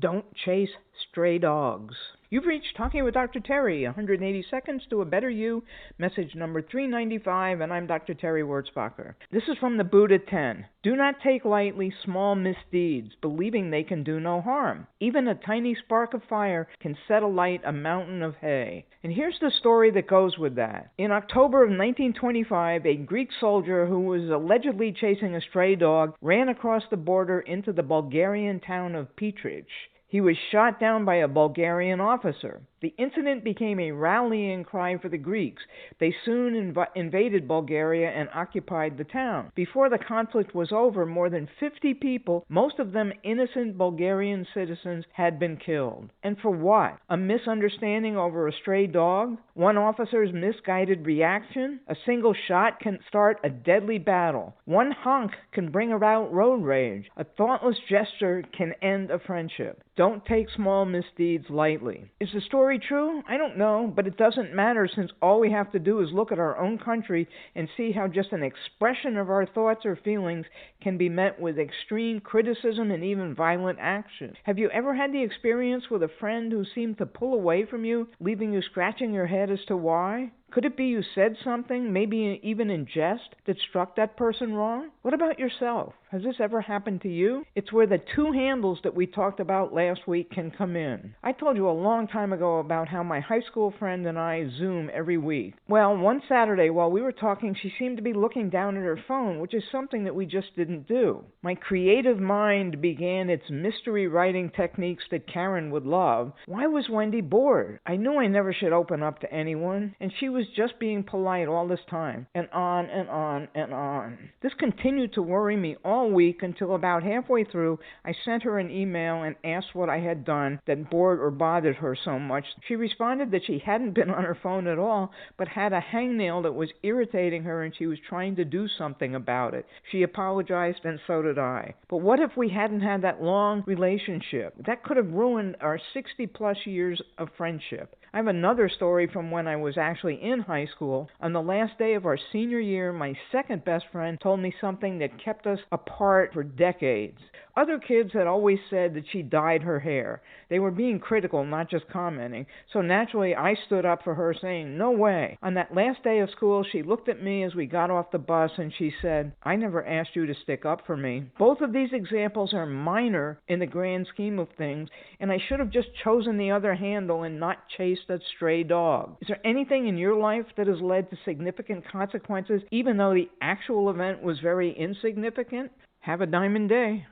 Don't chase stray dogs. You've reached Talking with Dr. Terry, 180 Seconds to a Better You, message number 395, and I'm Dr. Terry Wurzbacher. This is from the Buddha 10. Do not take lightly small misdeeds, believing they can do no harm. Even a tiny spark of fire can set alight a mountain of hay. And here's the story that goes with that. In October of 1925, a Greek soldier who was allegedly chasing a stray dog ran across the border into the Bulgarian town of Petrich. He was shot down by a Bulgarian officer. The incident became a rallying cry for the Greeks. They soon invaded Bulgaria and occupied the town. Before the conflict was over, more than 50 people, most of them innocent Bulgarian citizens, had been killed. And for what? A misunderstanding over a stray dog? One officer's misguided reaction? A single shot can start a deadly battle. One honk can bring about road rage. A thoughtless gesture can end a friendship. Don't take small misdeeds lightly. Is the story true? I don't know, but it doesn't matter since all we have to do is look at our own country and see how just an expression of our thoughts or feelings can be met with extreme criticism and even violent action. Have you ever had the experience with a friend who seemed to pull away from you, leaving you scratching your head as to why? Could it be you said something, maybe even in jest, that struck that person wrong? What about yourself? Has this ever happened to you? It's where the two handles that we talked about last week can come in. I told you a long time ago about how my high school friend and I Zoom every week. Well, one Saturday while we were talking, she seemed to be looking down at her phone, which is something that we just didn't do. My creative mind began its mystery writing techniques that Karen would love. Why was Wendy bored? I knew I never should open up to anyone, and she was just being polite all this time, and on and on and on. This continued to worry me all week until about halfway through, I sent her an email and asked what I had done that bored or bothered her so much. She responded that she hadn't been on her phone at all, but had a hangnail that was irritating her and she was trying to do something about it. She apologized and so did I. But what if we hadn't had that long relationship? That could have ruined our 60-plus years of friendship. I have another story from when I was actually in high school. On the last day of our senior year, my second best friend told me something that kept us apart for decades. Other kids had always said that she dyed her hair. They were being critical, not just commenting. So naturally, I stood up for her, saying, "No way." On that last day of school, she looked at me as we got off the bus and she said, "I never asked you to stick up for me." Both of these examples are minor in the grand scheme of things, and I should have just chosen the other handle and not chased that stray dog. Is there anything in your life that has led to significant consequences, even though the actual event was very insignificant? Have a diamond day.